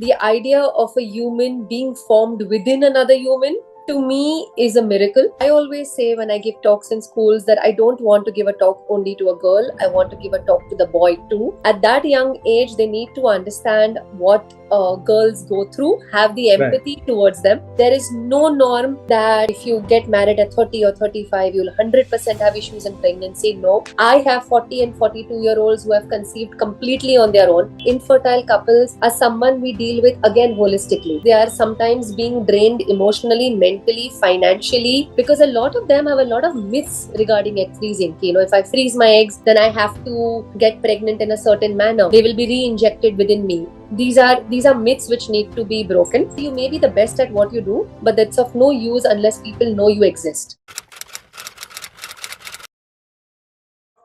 The idea of a human being formed within another human, to me, is a miracle. I always say when I give talks in schools that I don't want to give a talk only to a girl, I want to give a talk to the boy too. At that young age, they need to understand what girls go through, have the empathy towards them. There is no norm that if you get married at 30 or 35, you'll 100% have issues in pregnancy. No. I have 40 and 42-year-olds who have conceived completely on their own. Infertile couples are someone we deal with again holistically. They are sometimes being drained emotionally, mentally, financially, because a lot of them have a lot of myths regarding egg freezing. If I freeze my eggs, then I have to get pregnant in a certain manner. They will be re-injected within me. These are myths which need to be broken. You may be the best at what you do, but that's of no use unless people know you exist.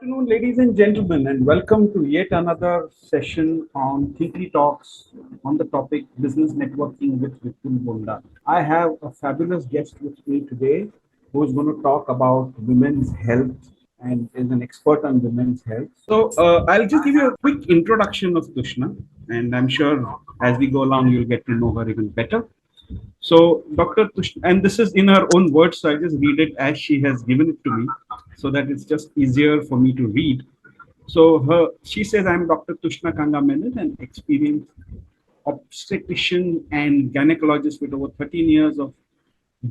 Good afternoon, ladies and gentlemen, and welcome to yet another session on Thinky Talks on the topic Business Networking with Vipul Bonda. I have a fabulous guest with me today who is going to talk about women's health and is an expert on women's health. So I'll just give you a quick introduction of Tushna, and I'm sure as we go along, you'll get to know her even better. So, Dr. Tushna, and this is in her own words, so I just read it as she has given it to me so that it's just easier for me to read. So, she says, I'm Dr. Tushna Kanga Menon, an experienced obstetrician and gynecologist with over 13 years of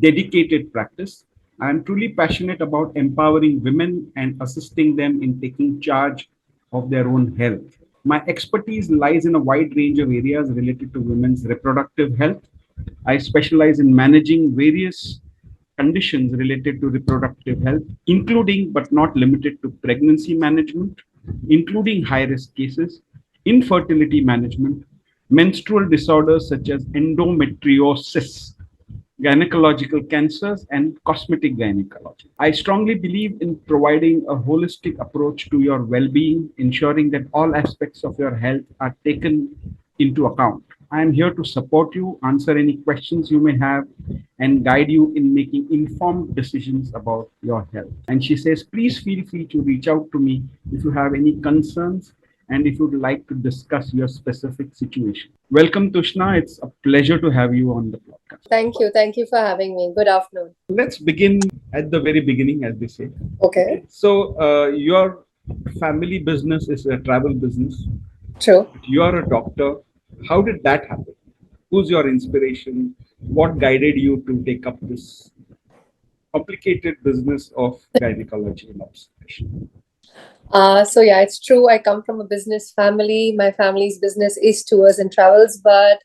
dedicated practice. I am truly passionate about empowering women and assisting them in taking charge of their own health. My expertise lies in a wide range of areas related to women's reproductive health. I specialize in managing various conditions related to reproductive health, including but not limited to pregnancy management, including high risk cases, infertility management, menstrual disorders such as endometriosis, gynecological cancers, and cosmetic gynecology. I strongly believe in providing a holistic approach to your well being, ensuring that all aspects of your health are taken into account. I am here to support you, answer any questions you may have, and guide you in making informed decisions about your health. And she says, please feel free to reach out to me if you have any concerns and if you'd like to discuss your specific situation. Welcome, Tushna. It's a pleasure to have you on the podcast. Thank you. Thank you for having me. Good afternoon. Let's begin at the very beginning, as they say. Okay. So, your family business is a travel business. True. You are a doctor. How did that happen? Who's your inspiration? What guided you to take up this complicated business of gynecology and obstetrician? So yeah, it's true. I come from a business family. My family's business is tours and travels, but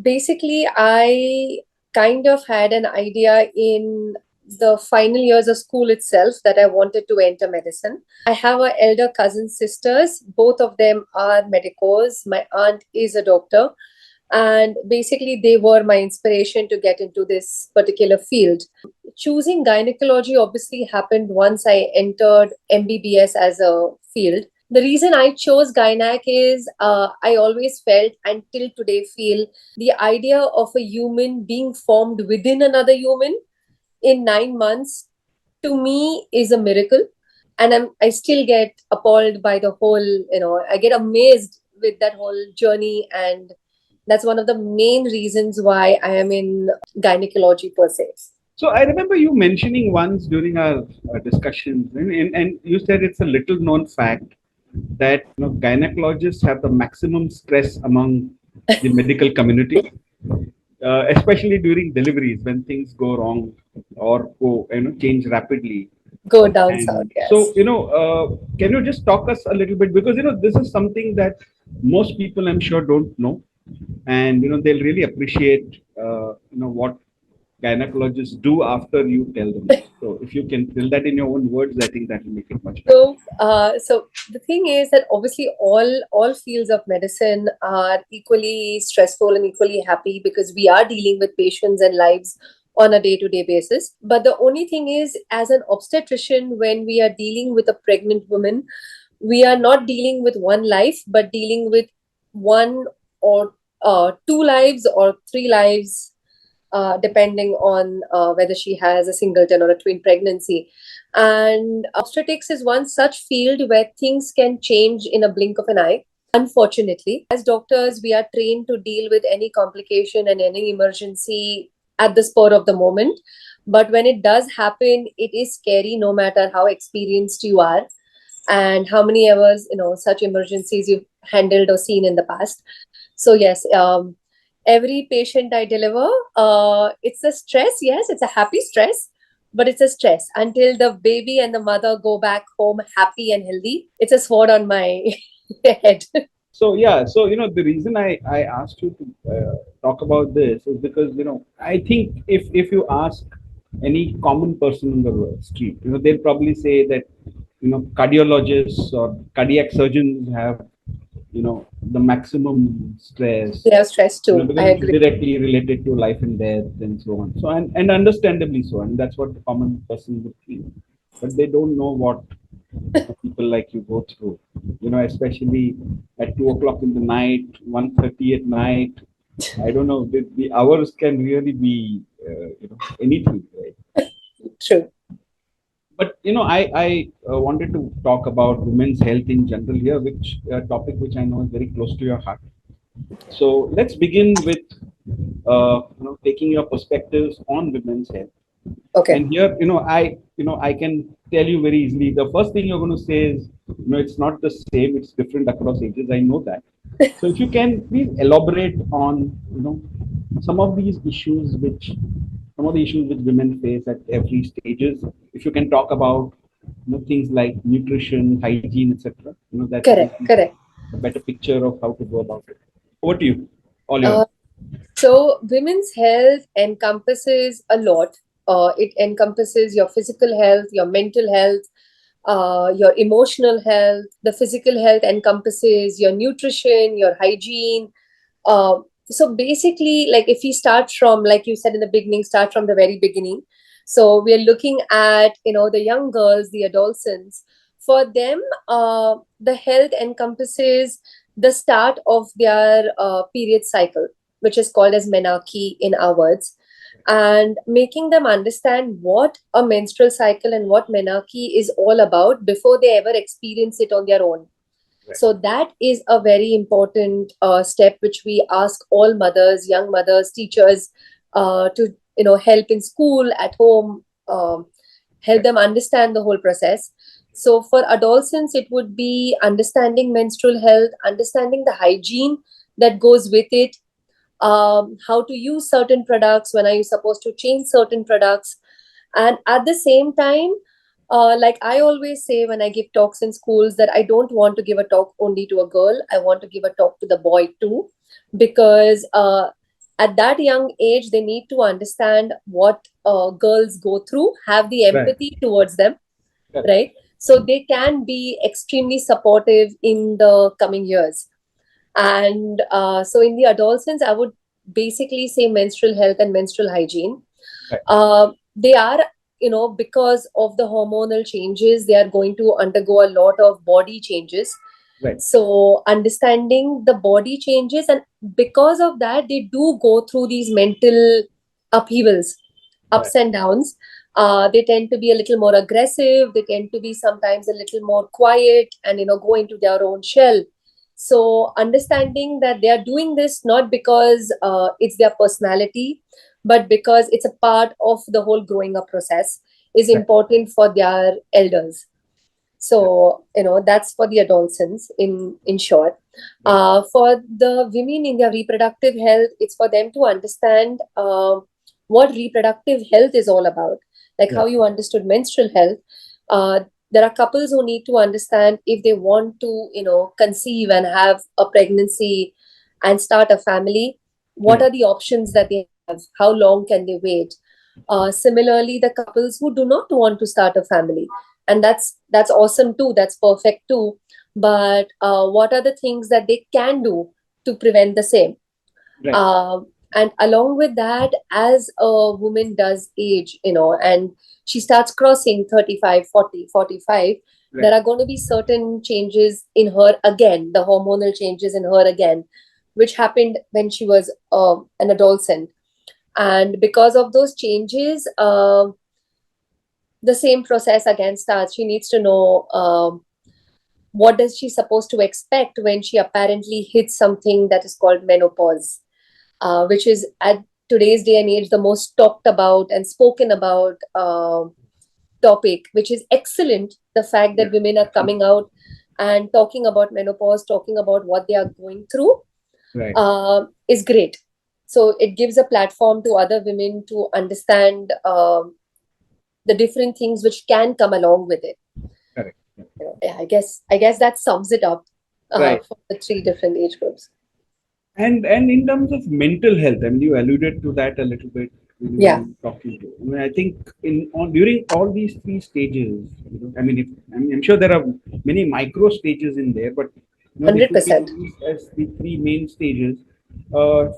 basically, I kind of had an idea in the final years of school itself that I wanted to enter medicine. I have a elder cousin sisters. Both of them are medicos. My aunt is a doctor. And basically, they were my inspiration to get into this particular field. Choosing gynecology obviously happened once I entered MBBS as a field. The reason I chose gynac is I always felt and till today feel the idea of a human being formed within another human in 9 months, to me, is a miracle. And I still get appalled by the whole, I get amazed with that whole journey. And that's one of the main reasons why I am in gynecology per se. So I remember you mentioning once during our discussions, and you said it's a little known fact that gynecologists have the maximum stress among the medical community, especially during deliveries when things go wrong or go change rapidly. Go down south, And yes. so can you just talk us a little bit, because this is something that most people I'm sure don't know, and they'll really appreciate what gynecologists do after you tell them. So if you can tell that in your own words, I think that will make it much better. So the thing is that obviously all fields of medicine are equally stressful and equally happy because we are dealing with patients and lives on a day-to-day basis. But the only thing is, as an obstetrician, when we are dealing with a pregnant woman, we are not dealing with one life, but dealing with one or two lives or three lives, depending on whether she has a singleton or a twin pregnancy. And obstetrics is one such field where things can change in a blink of an eye. Unfortunately, as doctors, we are trained to deal with any complication and any emergency at the spur of the moment. But when it does happen, it is scary no matter how experienced you are and how many hours, such emergencies you've handled or seen in the past. So, yes, every patient I deliver, it's a stress. Yes, it's a happy stress, but it's a stress until the baby and the mother go back home happy and healthy. It's a sword on my head. So yeah, so the reason I asked you to talk about this is because I think if you ask any common person in the street, they'll probably say that cardiologists or cardiac surgeons have the maximum stress, They have stress too. I because it's agree. directly related to life and death and so on. So and understandably so, and that's what the common person would feel, but they don't know what people like you go through, especially at 2 o'clock in the night, 1:30 at night. I don't know, the hours can really be, anything, right? True. But, I wanted to talk about women's health in general here, which topic which I know is very close to your heart. So let's begin with, taking your perspectives on women's health. Okay. And here, I can tell you very easily. The first thing you're going to say is, it's not the same. It's different across ages. I know that. So if you can please elaborate on, some of these issues some of the issues which women face at every stages. If you can talk about, things like nutrition, hygiene, etc. That will Correct. give Correct. a better picture of how to go about it. Over to you. All yours. Uh, so, women's health encompasses a lot. It encompasses your physical health, your mental health, your emotional health. The physical health encompasses your nutrition, your hygiene. So basically, like if we start from, like you said in the beginning, start from the very beginning. So we are looking at, the young girls, the adolescents. For them, the health encompasses the start of their period cycle, which is called as menarche in our words, and making them understand what a menstrual cycle and what menarche is all about before they ever experience it on their own. Right. So that is a very important step which we ask all mothers, young mothers, teachers to help in school, at home, help Right. them understand the whole process. So for adolescents, it would be understanding menstrual health, understanding the hygiene that goes with it, how to use certain products, when are you supposed to change certain products, and at the same time, like I always say when I give talks in schools, that I don't want to give a talk only to a girl. I want to give a talk to the boy too, because at that young age, they need to understand what girls go through, have the Right. empathy towards them, Correct. right? So they can be extremely supportive in the coming years. And so in the adolescents, I would basically say menstrual health and menstrual hygiene. Right. They are, because of the hormonal changes, they are going to undergo a lot of body changes. Right. So understanding the body changes, and because of that, they do go through these mental upheavals, Right. ups and downs. They tend to be a little more aggressive. They tend to be sometimes a little more quiet, and go into their own shell. So understanding that they are doing this not because it's their personality, but because it's a part of the whole growing up process, is Right. important for their elders. So that's for the adolescents in short. Right. For the women in their reproductive health, it's for them to understand what reproductive health is all about, like Yeah. how you understood menstrual health. uh, there are couples who need to understand, if they want to conceive and have a pregnancy and start a family, what Hmm. are the options that they have, how long can they wait. Similarly, the couples who do not want to start a family, and that's awesome too, that's perfect too, but what are the things that they can do to prevent the same. Right. And along with that, as a woman does age, and she starts crossing 35, 40, 45, Right. there are going to be certain changes in her again, the hormonal changes in her again, which happened when she was an adolescent. And because of those changes, the same process again starts. She needs to know, what does she supposed to expect when she apparently hits something that is called menopause, which is at today's day and age the most talked about and spoken about topic, which is excellent. The fact that women are coming out and talking about menopause, talking about what they are going through, Right. is great. So it gives a platform to other women to understand the different things which can come along with it. Correct. Yeah, I guess that sums it up Right. for the three different age groups. And in terms of mental health, I mean, you alluded to that a little bit when you Yeah, were talking to. I mean, I think during all these three stages, I mean, I'm sure there are many micro stages in there, but if we take 100%. these as the three main stages,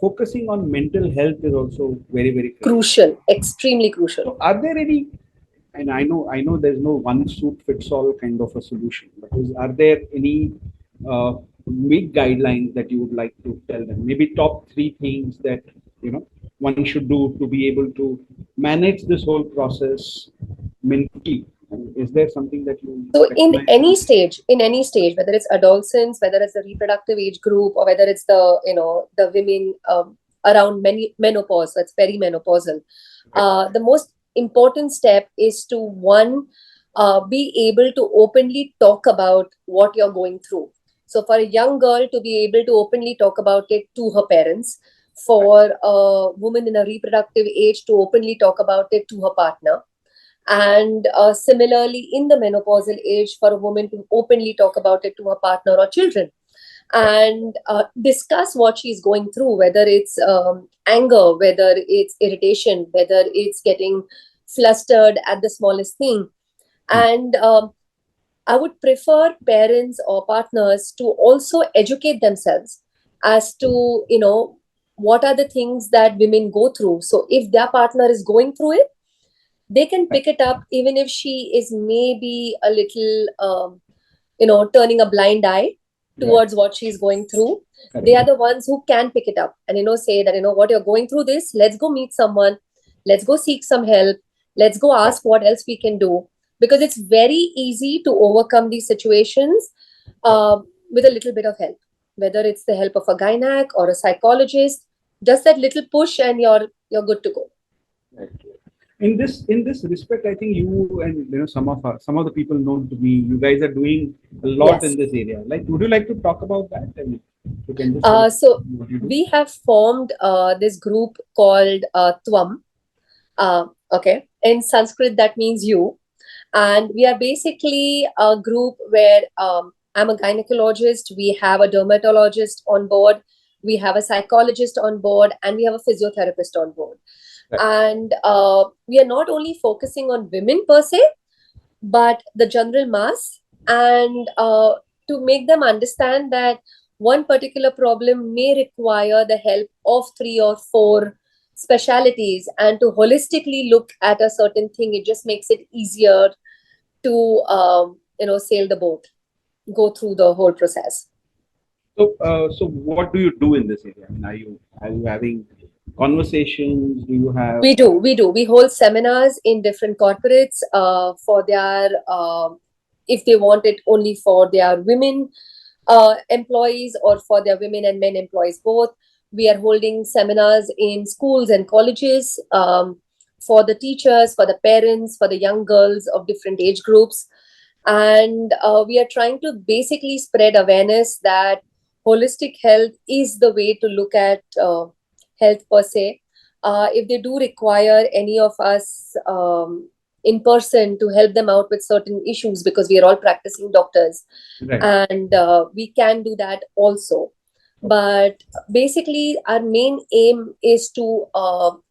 focusing on mental health is also very, very critical. Crucial, extremely crucial. So, are there any? And I know, there's no one suit fits all kind of a solution. But are there any big guidelines that you would like to tell them? Maybe top three things that one should do to be able to manage this whole process mentally. I mean, is there something that you So recognize? in any stage, whether it's adolescence, whether it's the reproductive age group, or whether it's the women around menopause, that's perimenopausal, the most important step is to one, be able to openly talk about what you're going through. So for a young girl to be able to openly talk about it to her parents, for a woman in a reproductive age to openly talk about it to her partner, and similarly in the menopausal age for a woman to openly talk about it to her partner or children, and discuss what she's going through, whether it's anger, whether it's irritation, whether it's getting flustered at the smallest thing. And I would prefer parents or partners to also educate themselves as to, what are the things that women go through. So if their partner is going through it, they can pick it up, even if she is maybe a little, turning a blind eye towards what she's going through. They are the ones who can pick it up and, say that, what you're going through this, let's go meet someone, let's go seek some help, let's go ask what else we can do. Because it's very easy to overcome these situations with a little bit of help, whether it's the help of a gynac or a psychologist, just that little push and you're good to go. Right. In this respect, I think you and some of the people known to me, you guys are doing a lot Yes. in this area. Like, would you like to talk about that? I mean, you can just So what you do. we have formed this group called Tvam. Okay, in Sanskrit that means you, and we are basically a group where I'm a gynecologist, we have a dermatologist on board, we have a psychologist on board, and we have a physiotherapist on board. Right. And we are not only focusing on women per se, but the general mass, and to make them understand that one particular problem may require the help of three or four specialities, and to holistically look at a certain thing, it just makes it easier to sail the boat, go through the whole process. So what do you do in this area? I mean, are you having conversations? Do you have? We hold seminars in different corporates for their if they want it only for their women employees or for their women and men employees both. We are holding seminars in schools and colleges for the teachers, for the parents, for the young girls of different age groups. And we are trying to basically spread awareness that holistic health is the way to look at health per se. If they do require any of us in person to help them out with certain issues, because we are all practicing doctors, Right. and we can do that also. But basically, our main aim is to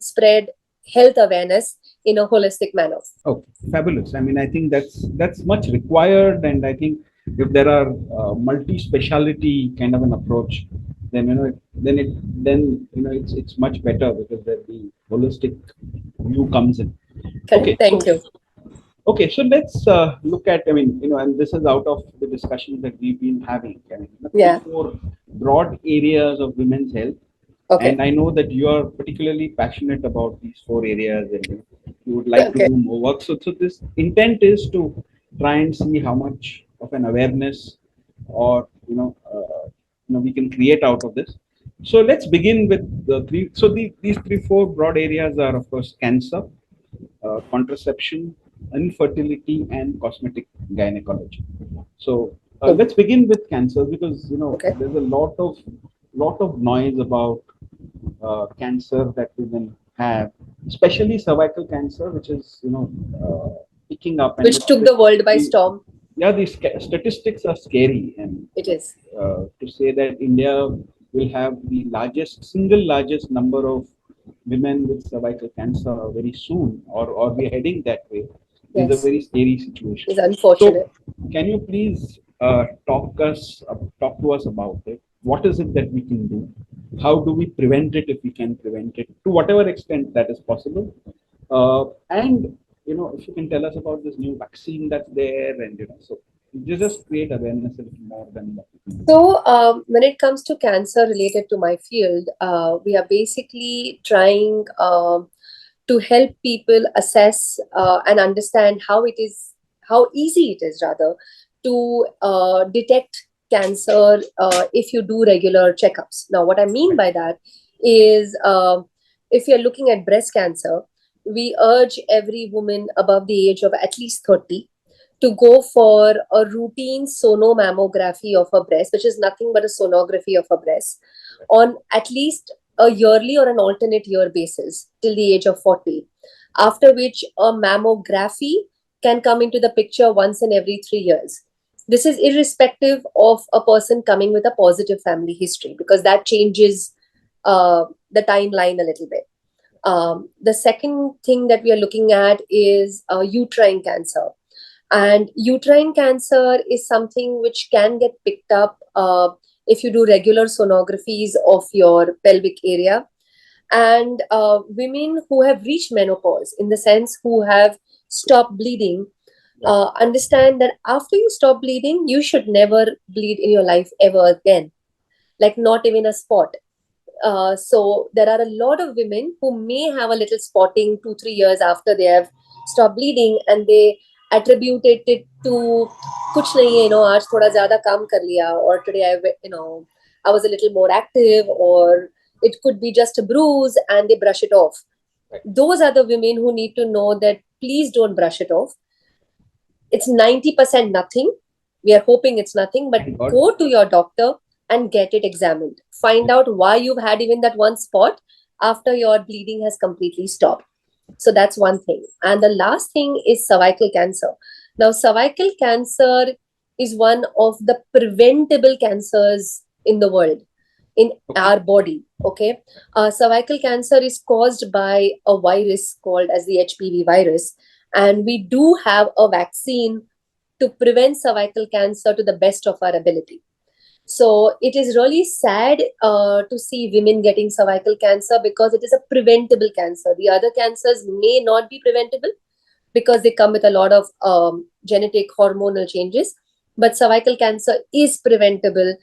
spread health awareness in a holistic manner. Oh, fabulous. I mean, I think that's much required, and I think if there are multi-speciality kind of an approach, then it's much better because the holistic view comes in. Correct. Okay, Thank you. Okay, so let's look at, I mean, and this is out of the discussions that we've been having. I mean, Yeah. 4 broad areas of women's health. Okay. And I know that you are particularly passionate about these 4 areas, and you would like Okay. to do more work. So this intent is to try and see how much of an awareness or we can create out of this. So let's begin with the three. So these three, four broad areas are, of course, cancer, contraception, infertility, and cosmetic gynecology. So Hmm. let's begin with cancer, because Okay. there's a lot of noise about cancer that women have, especially cervical cancer, which is picking up, and Which took the world by the storm. yeah, the statistics are scary, and It is. to say that India will have the single largest number of women with cervical cancer very soon, or we're heading that way, is a Yes. very scary situation. It's So, unfortunate. can you please talk to us about it? What is it that we can do? How do we prevent it, if we can prevent it to whatever extent that is possible? And if you can tell us about this new vaccine that's there, and so you just create awareness a little more than what we can do. So, when it comes to cancer related to my field, we are basically trying to help people assess and understand how easy it is, rather, to detect cancer if you do regular checkups. Now, what I mean by that is if you're looking at breast cancer, we urge every woman above the age of at least 30 to go for a routine sonomammography of her breast, which is nothing but a sonography of her breast, on at least a yearly or an alternate year basis till the age of 40. After which, a mammography can come into the picture once in every 3 years. This is irrespective of a person coming with a positive family history, because that changes the timeline a little bit. The second thing that we are looking at is uterine cancer. And uterine cancer is something which can get picked up if you do regular sonographies of your pelvic area. And women who have reached menopause, in the sense who have stopped bleeding, understand that after you stop bleeding, you should never bleed in your life ever again, like not even a spot. So there are a lot of women who may have a little spotting 2 3 years after they have stopped bleeding, and they attributed it to kuch nahi hai, aaj thoda zyada kaam kar liya, or today I was a little more active, or it could be just a bruise, and they brush it off. Right. Those are the women who need to know that please don't brush it off. It's 90% nothing. We are hoping it's nothing, but Thank God. go to your doctor and get it examined. Find out why you've had even that one spot after your bleeding has completely stopped. So that's one thing. And the last thing is cervical cancer. Now, cervical cancer is one of the preventable cancers in the world, in our body. Okay. Cervical cancer is caused by a virus called as the HPV virus. And we do have a vaccine to prevent cervical cancer to the best of our ability. So it is really sad to see women getting cervical cancer, because it is a preventable cancer. The other cancers may not be preventable because they come with a lot of genetic hormonal changes. But cervical cancer is preventable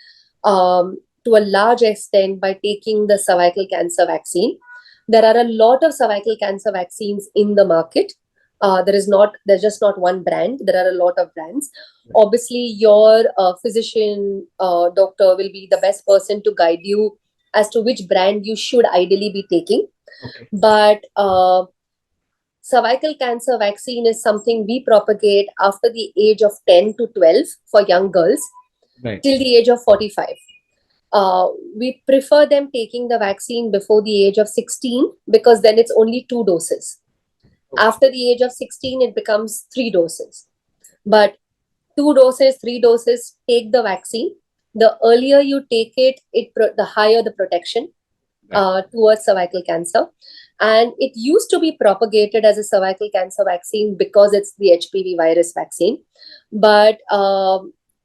to a large extent by taking the cervical cancer vaccine. There are a lot of cervical cancer vaccines in the market. There's just not one brand. There are a lot of brands. Obviously, your physician, doctor will be the best person to guide you as to which brand you should ideally be taking. Okay. But cervical cancer vaccine is something we propagate after the age of 10 to 12 for young girls, Right. till the age of 45. We prefer them taking the vaccine before the age of 16, because then it's only 2 doses. After the age of 16, it becomes 3 doses. But 2 doses, 3 doses, take the vaccine. The earlier you take it, the higher the protection towards cervical cancer. And it used to be propagated as a cervical cancer vaccine because it's the HPV virus vaccine. But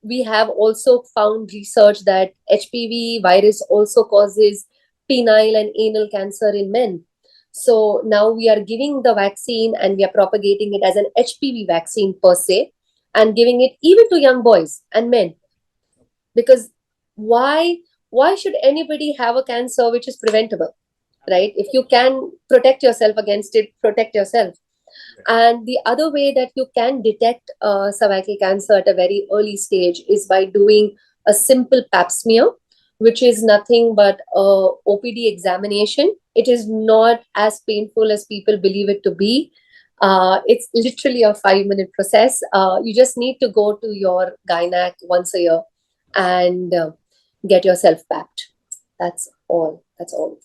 we have also found research that HPV virus also causes penile and anal cancer in men. So now we are giving the vaccine and we are propagating it as an HPV vaccine per se, and giving it even to young boys and men. Because why should anybody have a cancer which is preventable, right? If you can protect yourself against it, protect yourself. And the other way that you can detect cervical cancer at a very early stage is by doing a simple pap smear, which is nothing but a OPD examination. It is not as painful as people believe it to be. It's literally a 5-minute process. You just need to go to your gynac once a year and get yourself papped. That's all. That's all.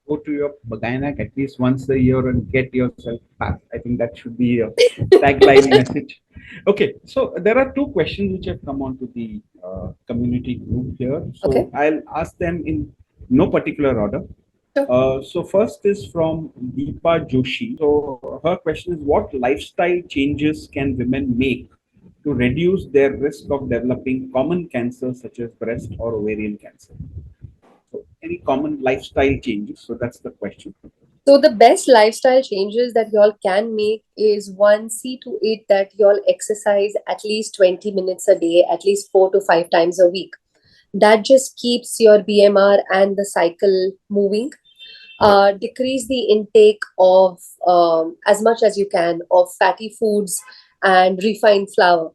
Go to your gynac at least once a year and get yourself packed. I think that should be a tagline message. Okay, so there are two questions which have come onto the community group here. So Okay. I'll ask them in no particular order. Sure. So first is from Deepa Joshi. So her question is, what lifestyle changes can women make to reduce their risk of developing common cancers such as breast or ovarian cancer? So any common lifestyle changes? So that's the question. So the best lifestyle changes that y'all can make is one, see to it that y'all exercise at least 20 minutes a day, at least 4 to 5 times a week. That just keeps your BMR and the cycle moving. Decrease the intake of as much as you can of fatty foods and refined flour.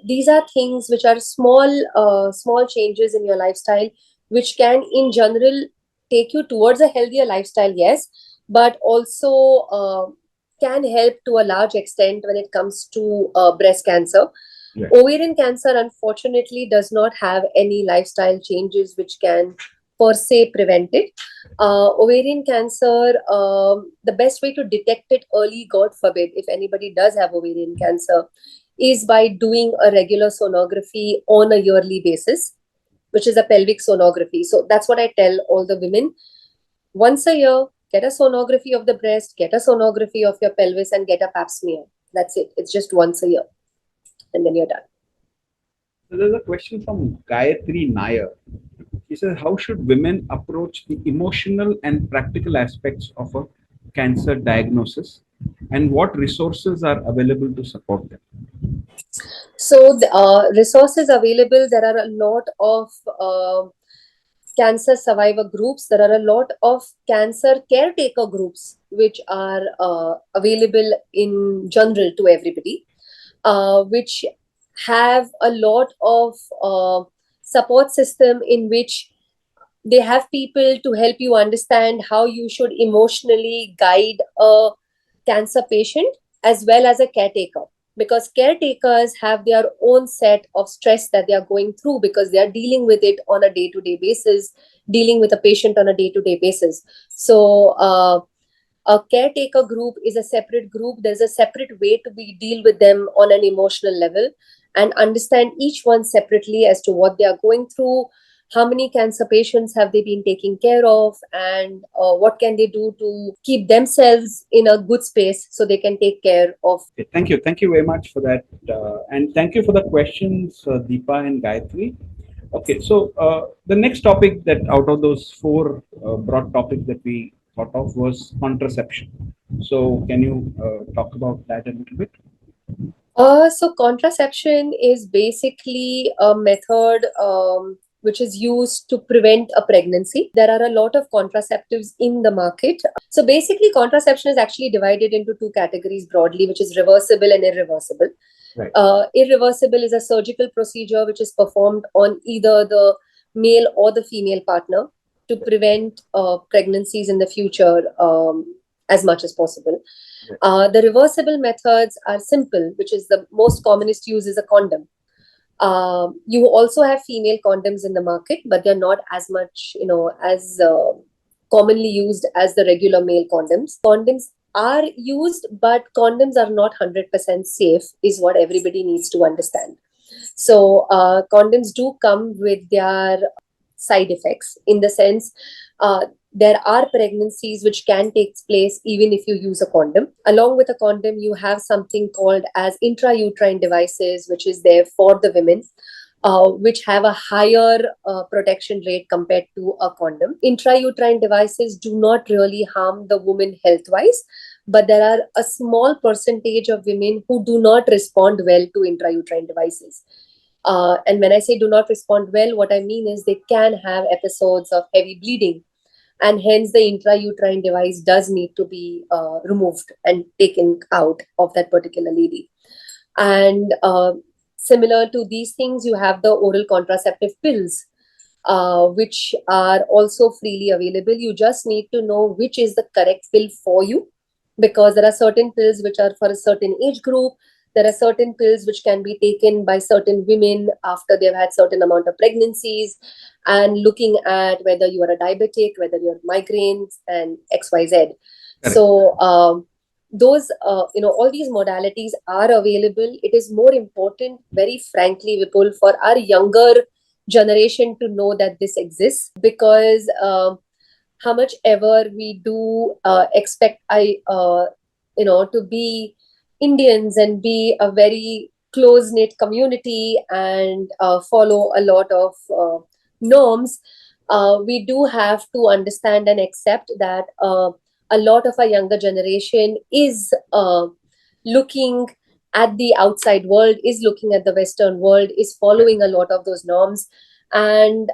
These are things which are small changes in your lifestyle, which can, in general, take you towards a healthier lifestyle. Yes, but also can help to a large extent when it comes to breast cancer. Yes. Ovarian cancer, unfortunately, does not have any lifestyle changes which can per se prevent it. Ovarian cancer, the best way to detect it early, God forbid, if anybody does have ovarian cancer, is by doing a regular sonography on a yearly basis, which is a pelvic sonography. So that's what I tell all the women. Once a year, get a sonography of the breast, get a sonography of your pelvis, and get a pap smear. That's it. It's just once a year. And then you're done. So there's a question from Gayatri Nair. He says, how should women approach the emotional and practical aspects of a cancer diagnosis, and what resources are available to support them? So the resources available, there are a lot of cancer survivor groups. There are a lot of cancer caretaker groups which are available in general to everybody, which have a lot of support system in which they have people to help you understand how you should emotionally guide a cancer patient as well as a caretaker, because caretakers have their own set of stress that they are going through because they are dealing with it on a day-to-day basis, dealing with a patient on a day-to-day basis. So a caretaker group is a separate group. There's a separate way to be deal with them on an emotional level and understand each one separately as to what they are going through, how many cancer patients have they been taking care of, and what can they do to keep themselves in a good space so they can take care of. Okay, thank you very much for that, and thank you for the questions, Deepa and Gayatri. Okay, so the next topic that out of those four broad topics that we thought of was contraception. So can you talk about that a little bit? So contraception is basically a method which is used to prevent a pregnancy. There are a lot of contraceptives in the market. So basically, contraception is actually divided into two categories broadly, which is reversible and irreversible. Right. Irreversible is a surgical procedure which is performed on either the male or the female partner to prevent pregnancies in the future as much as possible. The reversible methods are simple, which is the most commonest use is a condom. You also have female condoms in the market, but they're not as much, as commonly used as the regular male condoms. Condoms are used, but condoms are not 100% safe, is what everybody needs to understand. So condoms do come with their side effects in the sense there are pregnancies which can take place even if you use a condom. Along with a condom, you have something called as intrauterine devices, which is there for the women, which have a higher protection rate compared to a condom. Intrauterine devices do not really harm the woman health-wise, but there are a small percentage of women who do not respond well to intrauterine devices. And when I say do not respond well, what I mean is they can have episodes of heavy bleeding, and hence the intrauterine device does need to be removed and taken out of that particular lady. And similar to these things, you have the oral contraceptive pills, which are also freely available. You just need to know which is the correct pill for you, because there are certain pills which are for a certain age group. There are certain pills which can be taken by certain women after they've had certain amount of pregnancies, and looking at whether you are a diabetic, whether you have migraines, and XYZ. Correct. So those all these modalities are available. It is more important, very frankly, Vipul, for our younger generation to know that this exists, because how much ever we do expect to be Indians and be a very close knit community and follow a lot of norms, we do have to understand and accept that a lot of our younger generation is looking at the outside world, is looking at the Western world, is following a lot of those norms, and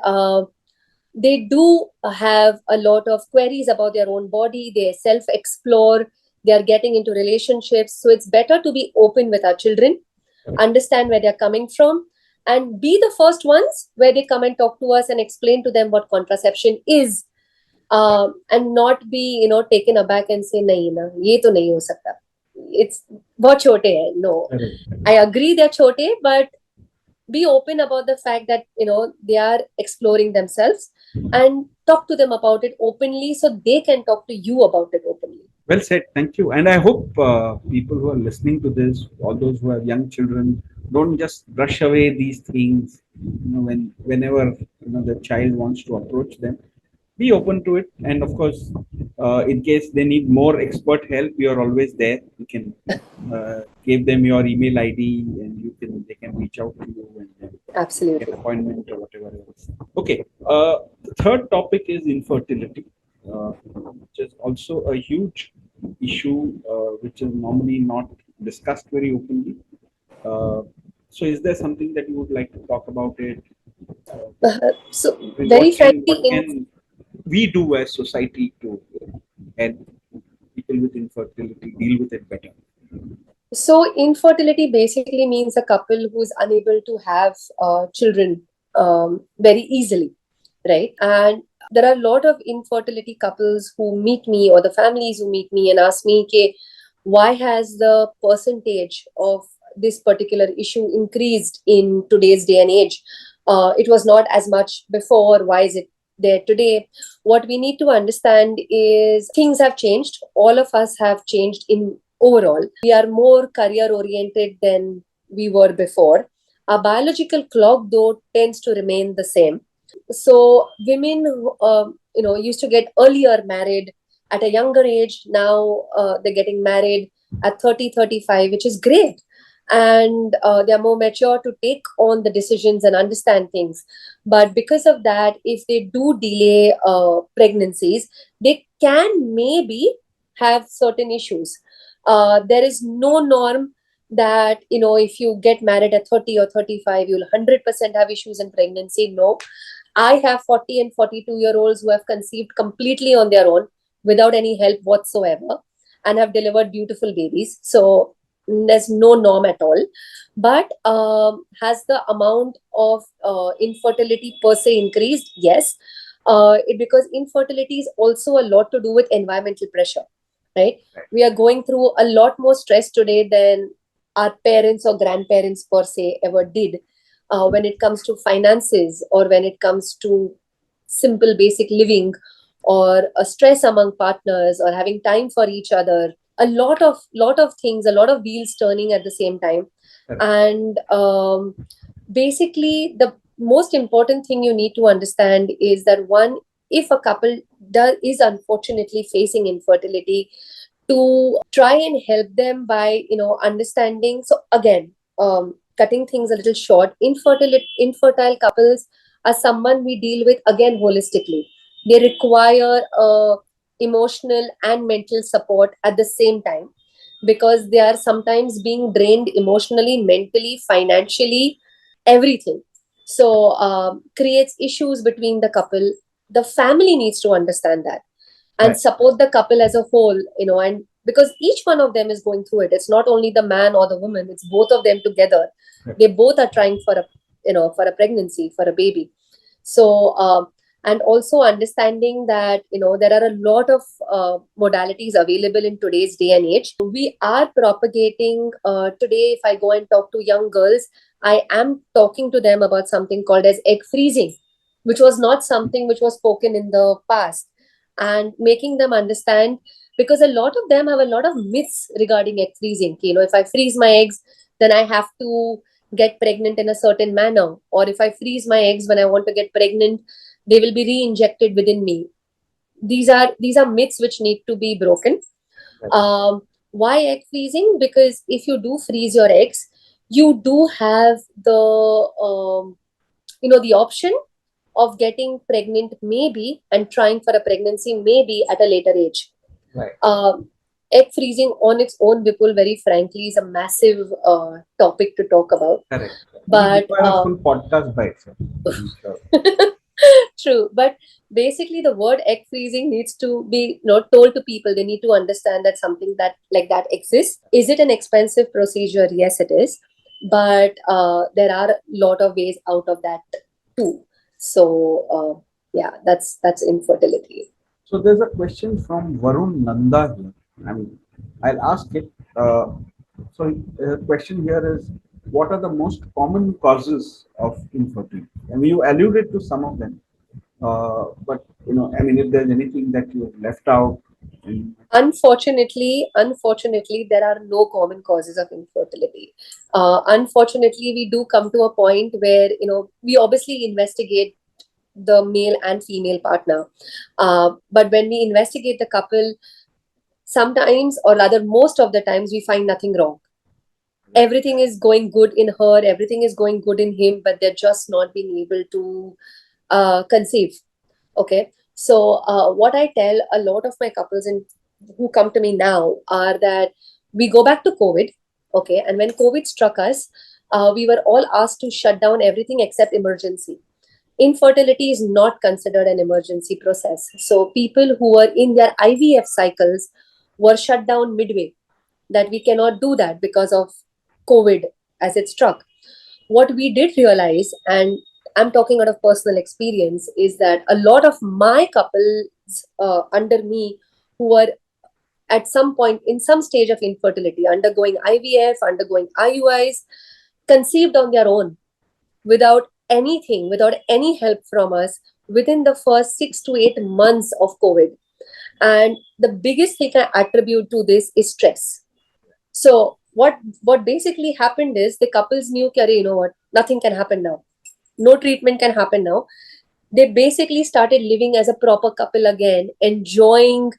they do have a lot of queries about their own body. They self explore, they are getting into relationships. So it's better to be open with our children, understand where they're coming from, and be the first ones where they come and talk to us and explain to them what contraception is, and not be taken aback and say nahi na ye to nahi ho sakta, it's bahut chote hai. No, I agree they're chote, but be open about the fact that they are exploring themselves, and talk to them about it openly so they can talk to you about it openly. Well said. Thank you. And I hope people who are listening to this, all those who have young children, don't just brush away these things. Whenever the child wants to approach them, be open to it. And of course, in case they need more expert help, you are always there. You can give them your email ID, and they can reach out to you and get Absolutely. appointment or whatever else. Okay. The third topic is infertility, which is also a huge issue, which is normally not discussed very openly. So, is there something that you would like to talk about it? So And very what frankly, can we do as society to help people with infertility deal with it better? so infertility basically means a couple who's unable to have children very easily, right? And there are a lot of infertility couples who meet me, or the families who meet me and ask me, "Ke, why has the percentage of this particular issue increased in today's day and age? It was not as much before. Why is it there today?" What we need to understand is things have changed. All of us have changed in overall. We are more career oriented than we were before. Our biological clock, though, tends to remain the same. So women who, used to get earlier married at a younger age. Now they're getting married at 30, 35, which is great. And they're more mature to take on the decisions and understand things. But because of that, if they do delay pregnancies, they can maybe have certain issues. There is no norm that if you get married at 30 or 35, you'll 100% have issues in pregnancy. No, I have 40 and 42-year-olds who have conceived completely on their own without any help whatsoever, and have delivered beautiful babies. So there's no norm at all. But has the amount of infertility per se increased? Yes. Because infertility is also a lot to do with environmental pressure, right? We are going through a lot more stress today than our parents or grandparents per se ever did, when it comes to finances, or when it comes to simple basic living, or a stress among partners, or having time for each other. A lot of things, a lot of wheels turning at the same time. And basically, the most important thing you need to understand is that, one, if a couple is unfortunately facing infertility, to try and help them by understanding. So again, cutting things a little short, infertile couples are someone we deal with again holistically. They require emotional and mental support at the same time, because they are sometimes being drained emotionally, mentally, financially, everything. So creates issues between the couple. the family needs to understand that and Right. support the couple as a whole, and because each one of them is going through it. It's not only the man or the woman, it's both of them together. Right. They both are trying for a pregnancy, for a baby. So and also understanding that there are a lot of modalities available in today's day and age. We are propagating today. If I go and talk to young girls, I am talking to them about something called as egg freezing, which was not something which was spoken in the past, and making them understand, because a lot of them have a lot of myths regarding egg freezing. If I freeze my eggs, then I have to get pregnant in a certain manner, or if I freeze my eggs when I want to get pregnant, they will be re-injected within me. These are myths which need to be broken. Right. Why egg freezing? Because if you do freeze your eggs, you do have the option of getting pregnant maybe, and trying for a pregnancy maybe at a later age. Right. Egg freezing on its own, Vipul, very frankly, is a massive topic to talk about. Correct. It would But require a full podcast by itself. I'm sure. true. But basically, the word egg freezing needs to be not told to people. They need to understand that something that like that exists. Is it an expensive procedure? Yes, it is. But there are a lot of ways out of that too. So yeah, that's infertility. So there's a question from Varun Nanda here. I mean, I'll ask it. So the question here is, what are the most common causes of infertility? I mean, you alluded to some of them, but I mean, if there's anything that you have left out, in, Unfortunately, there are no common causes of infertility. Unfortunately, we do come to a point where we obviously investigate the male and female partner, but when we investigate the couple, sometimes, or rather most of the times, we find nothing wrong. Everything is going good in her, everything is going good in him, but they're just not being able to conceive. Okay. So what I tell a lot of my couples and who come to me now are that we go back to COVID. Okay. And when COVID struck us, we were all asked to shut down everything except emergency. Infertility is not considered an emergency process. So people who were in their IVF cycles were shut down midway, that we cannot do that because of COVID as it struck. What we did realize, and I'm talking out of personal experience, is that a lot of my couples under me who were at some point in some stage of infertility, undergoing IVF, undergoing IUIs, conceived on their own without anything, without any help from us within the first 6 to 8 months of COVID. And the biggest thing I attribute to this is stress. So what basically happened is the couples knew, "Kyare, you know what, nothing can happen now. No treatment can happen now." They basically started living as a proper couple again, enjoying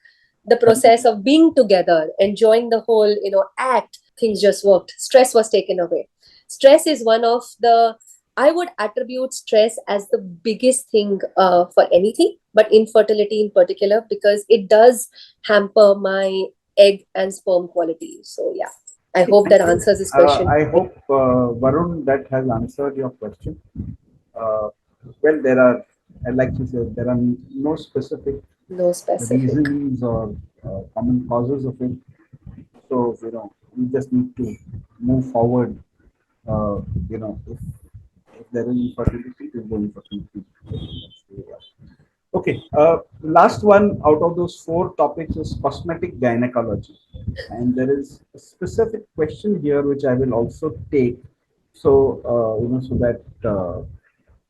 the process of being together, enjoying the whole, act. Things just worked. Stress was taken away. Stress is one of the, I would attribute stress as the biggest thing for anything, but infertility in particular, because it does hamper my egg and sperm quality. So yeah, I hope thank that you. answers this question. I hope Varun that has answered your question. Uh, well, like you said, there are no specific No specific. reasons or common causes of it. So, we just need to move forward. Uh, if there is infertility, to go for treatment. Okay. Last one out of those four topics is cosmetic gynecology. And there is a specific question here which I will also take. So, so that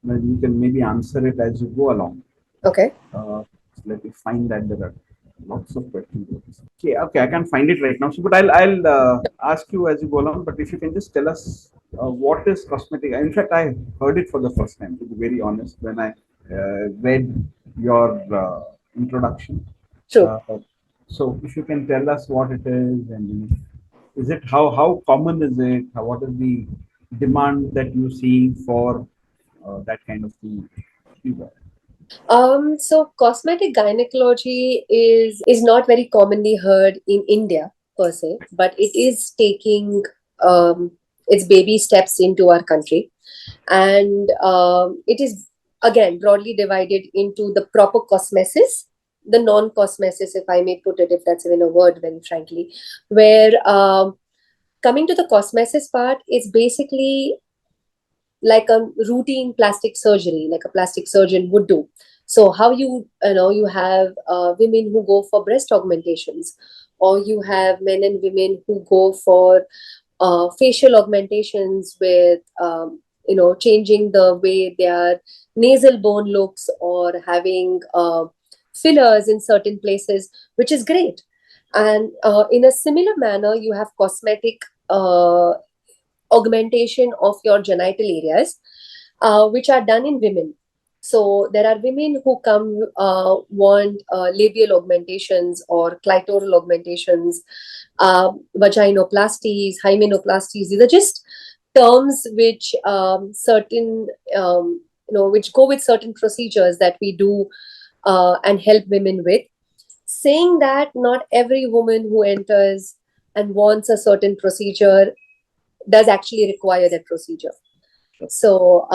you can maybe answer it as you go along. Okay. Let me find that there are lots of questions. Okay, I can't find it right now. So, but I'll ask you as you go along. But if you can just tell us what is cosmetic. In fact, I heard it for the first time. To be very honest, when I read your introduction. True. So, if you can tell us what it is, and is it how common is it? What is the demand that you see for that kind of thing? So cosmetic gynecology is not very commonly heard in India per se, but it is taking its baby steps into our country, and it is again broadly divided into the proper cosmesis, the non-cosmesis, if I may put it, if that's even a word, very frankly, where coming to the cosmesis part, it's basically like a routine plastic surgery, like a plastic surgeon would do. So how you have women who go for breast augmentations, or you have men and women who go for facial augmentations with changing the way their nasal bone looks, or having fillers in certain places, which is great. And in a similar manner, you have cosmetic augmentation of your genital areas, which are done in women. So there are women who come want labial augmentations or clitoral augmentations, vaginoplasties, hymenoplasties. These are just terms which certain which go with certain procedures that we do and help women with. Saying that not every woman who enters and wants a certain procedure does actually require that procedure. So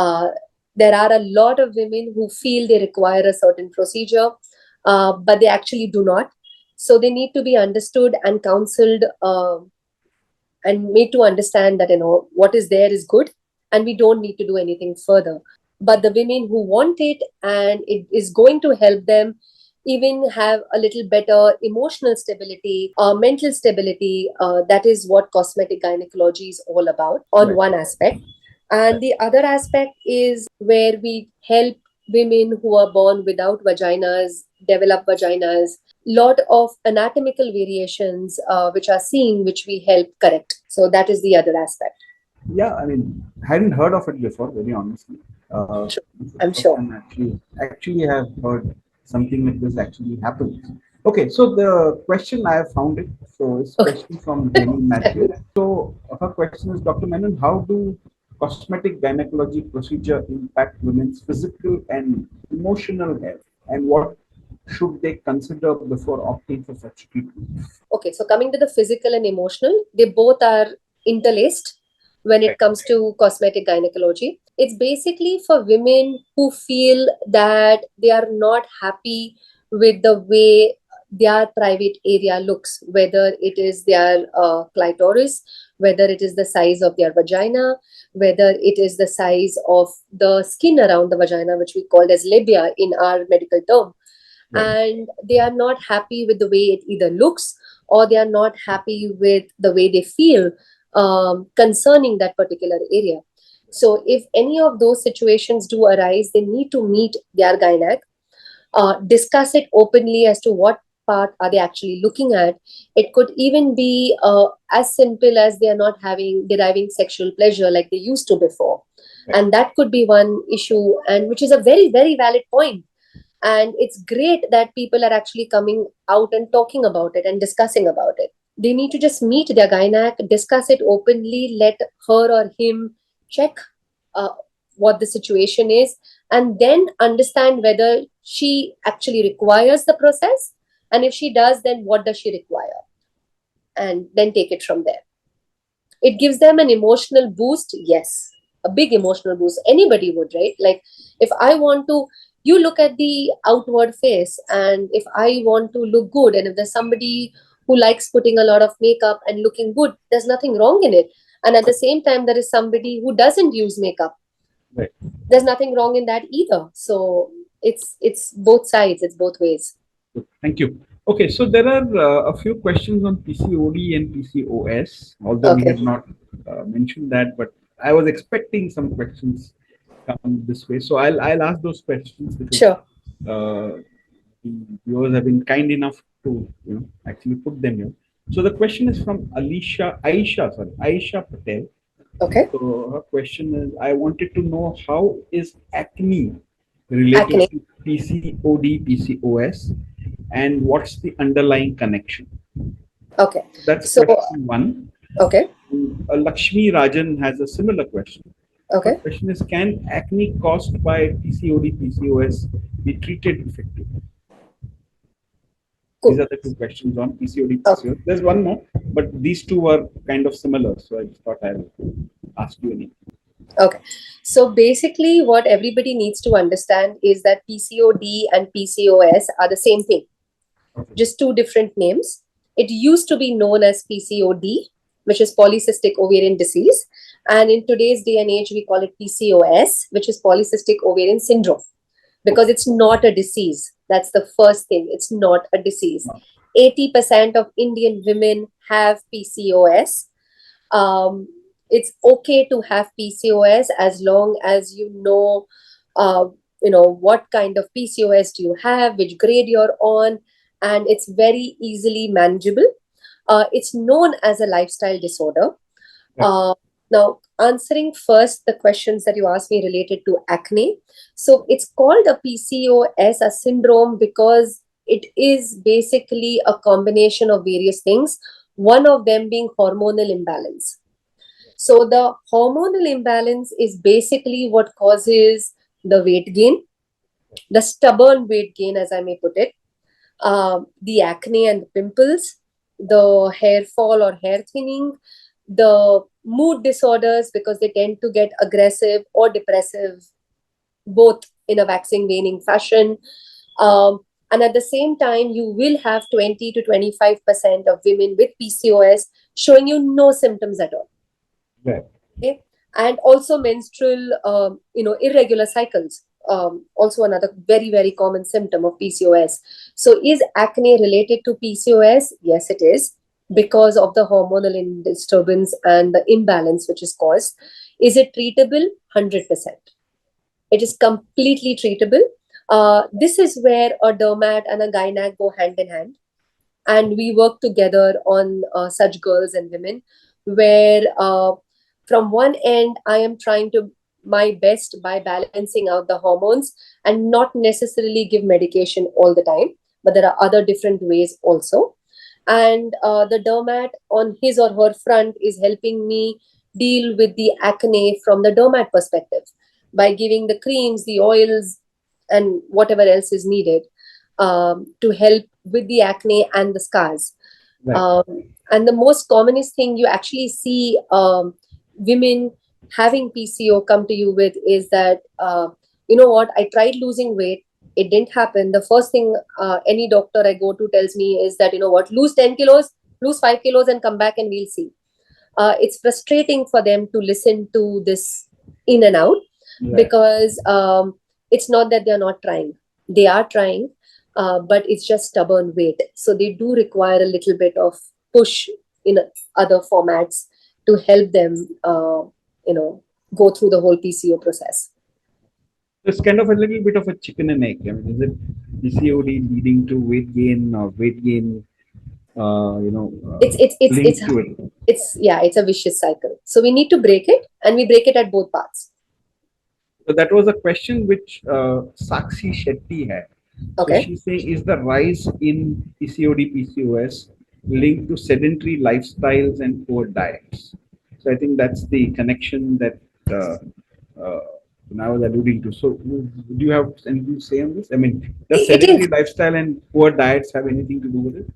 there are a lot of women who feel they require a certain procedure, but they actually do not. So they need to be understood and counseled, and made to understand that what is there is good, and we don't need to do anything further. But the women who want it, and it is going to help them even have a little better emotional stability, mental stability, that is what cosmetic gynecology is all about, on Right. one aspect. And the other aspect is where we help women who are born without vaginas develop vaginas. Lot of anatomical variations which are seen, which we help correct. So that is the other aspect. Yeah, I mean, hadn't heard of it before, very honestly. Sure. This is the I'm first sure. time actually have heard something like this actually happens. Okay, so the question I have found it. So it's a Okay. question from Jenny Matthew. So her question is, Dr. Menon, how do cosmetic gynecology procedure impact women's physical and emotional health, and what should they consider before opting for such treatment? Okay, so coming to the physical and emotional, they both are interlaced when it Right. comes to cosmetic gynecology. It's basically for women who feel that they are not happy with the way their private area looks, whether it is their clitoris, whether it is the size of their vagina, whether it is the size of the skin around the vagina, which we call as labia in our medical term. Right. And they are not happy with the way it either looks, or they are not happy with the way they feel concerning that particular area. So if any of those situations do arise, they need to meet their gynac, discuss it openly as to what part are they actually looking at. It could even be as simple as they are not having deriving sexual pleasure like they used to before. Right. And that could be one issue, and which is a very, very valid point. And it's great that people are actually coming out and talking about it and discussing about it. They need to just meet their gynac, discuss it openly, let her or him check uh, what the situation is, and then understand whether she actually requires the process. And if she does, then what does she require? And then take it from there. It gives them an emotional boost, yes, a big emotional boost. Anybody would, right? Like, if I want to, you look at the outward face, and if I want to look good, and if there's somebody who likes putting a lot of makeup and looking good, there's nothing wrong in it. And at the same time, there is somebody who doesn't use makeup, Right. there's nothing wrong in that either. So it's both sides, it's both ways. Good. Thank you. Okay, so there are a few questions on PCOD and PCOS, although we Okay. have not mentioned that, but I was expecting some questions come this way. So I'll ask those questions because Sure. the viewers have been kind enough to actually put them here. So the question is from Aisha Patel. Okay. So her question is, I wanted to know how is acne related Acne. to PCOD, PCOS, and what's the underlying connection? Okay. That's So question one. okay. Lakshmi Rajan has a similar question. Her Okay. question is, can acne caused by PCOD, PCOS be treated effectively? These Cool. are the two questions on PCOD, Okay. PCOS. There's one more, but these two are kind of similar. So I just thought I'll ask you any. Okay. So basically, what everybody needs to understand is that PCOD and PCOS are the same thing, Okay. just two different names. It used to be known as PCOD, which is polycystic ovarian disease. And in today's day and age, we call it PCOS, which is polycystic ovarian syndrome, because it's not a disease. That's the first thing. It's not a disease. 80% of Indian women have PCOS. um, it's okay to have PCOS as long as uh, what kind of PCOS do you have, which grade you're on, and it's very easily manageable. It's known as a lifestyle disorder. Right. Now, answering first the questions that you asked me related to acne. So it's called a PCOS, a syndrome, because it is basically a combination of various things, one of them being hormonal imbalance. So the hormonal imbalance is basically what causes the weight gain, the stubborn weight gain, as I may put it, the acne and the pimples, the hair fall or hair thinning, the mood disorders because they tend to get aggressive or depressive, both in a waxing waning fashion. And at the same time, you will have 20 to 25% of women with PCOS showing you no symptoms at all. Right. Okay. And also menstrual, irregular cycles. Also another very, very common symptom of PCOS. So is acne related to PCOS? Yes, it is, because of the hormonal disturbance and the imbalance which is caused. Is it treatable? 100%. It is completely treatable. This is where a dermat and a gynac go hand in hand, and we work together on such girls and women, where from one end I am trying to my best by balancing out the hormones and not necessarily give medication all the time, but there are other different ways also. And the dermat on his or her front is helping me deal with the acne from the dermat perspective by giving the creams, the oils, and whatever else is needed to help with the acne and the scars. Right. Um, and the most commonest thing you actually see women having PCO come to you with is that, you know what, I tried losing weight, it didn't happen. The first thing any doctor I go to tells me is that, you know what, lose 10 kilos, lose 5 kilos, and come back and we'll see. It's frustrating for them to listen to this in and out, Right. because it's not that they're not trying. They are trying, but it's just stubborn weight. So they do require a little bit of push in other formats to help them, go through the whole PCO process. It's kind of a little bit of a chicken and egg. I mean, is it PCOD leading to weight gain or weight gain, It's it's it's it's linked to it? it's yeah, it's a vicious cycle. So we need to break it, and we break it at both parts. So that was a question which Sakshi Shetty had. So Okay. she's saying, is the rise in PCOD, PCOS linked to sedentary lifestyles and poor diets? So I think that's the connection that uh, uh, I was alluding to. So do you have anything to say on this? I mean, does It is. sedentary lifestyle and poor diets have anything to do with it?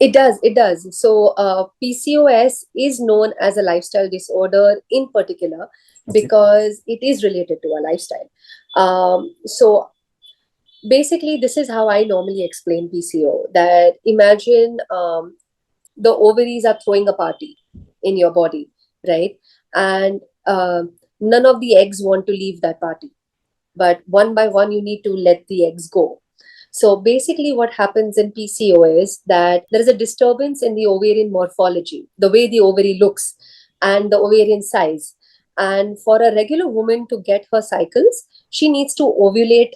It does. It does. So, PCOS is known as a lifestyle disorder in particular Okay. because it is related to a lifestyle. So, basically, this is how I normally explain PCO, that imagine the ovaries are throwing a party in your body, right? And none of the eggs want to leave that party, but one by one, you need to let the eggs go. So basically, what happens in PCO is that there is a disturbance in the ovarian morphology, the way the ovary looks and the ovarian size. And for a regular woman to get her cycles, she needs to ovulate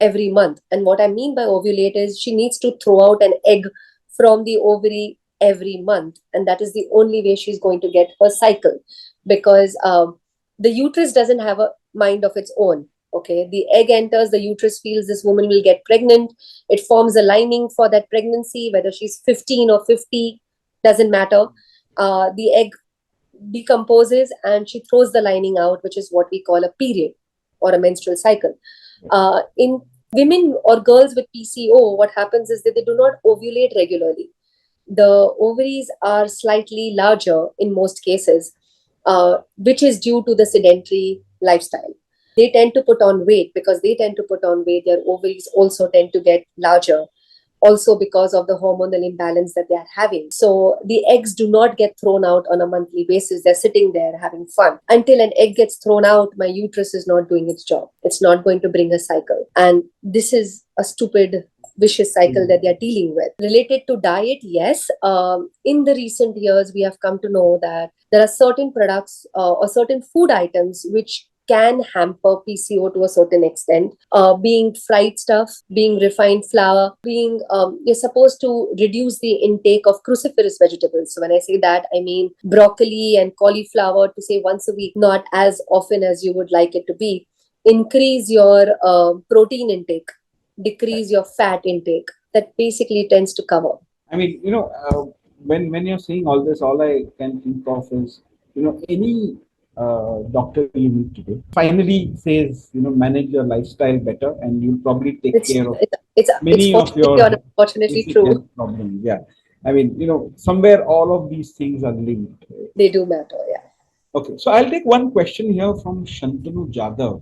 every month. And what I mean by ovulate is she needs to throw out an egg from the ovary every month. And that is the only way she's going to get her cycle, because the uterus doesn't have a mind of its own. Okay, the egg enters, the uterus feels this woman will get pregnant. It forms a lining for that pregnancy, whether she's 15 or 50, doesn't matter. The egg decomposes and she throws the lining out, which is what we call a period or a menstrual cycle. In women or girls with PCO, what happens is that they do not ovulate regularly. The ovaries are slightly larger in most cases, which is due to the sedentary lifestyle. They tend to put on weight. Because they tend to put on weight, their ovaries also tend to get larger, also because of the hormonal imbalance that they are having. So the eggs do not get thrown out on a monthly basis. They're sitting there having fun. Until an egg gets thrown out, my uterus is not doing its job. It's not going to bring a cycle. And this is a stupid vicious cycle that they are dealing with. Related to diet, yes. In the recent years, we have come to know that there are certain products or certain food items which can hamper PCO to a certain extent, being fried stuff, being refined flour, being you're supposed to reduce the intake of cruciferous vegetables. So when I say that, I mean broccoli and cauliflower to say once a week, not as often as you would like it to be. Increase your protein intake, decrease your fat intake. That basically tends to cover. I mean, when you're saying all this, all I can think of is, any doctor you meet today finally says, manage your lifestyle better, and you'll probably take It's care of it's many of fortunately or your unfortunately basic health true. problems. Yeah. I mean, somewhere all of these things are linked. They do matter. Yeah. Okay, so I'll take one question here from Shantanu Jadhav.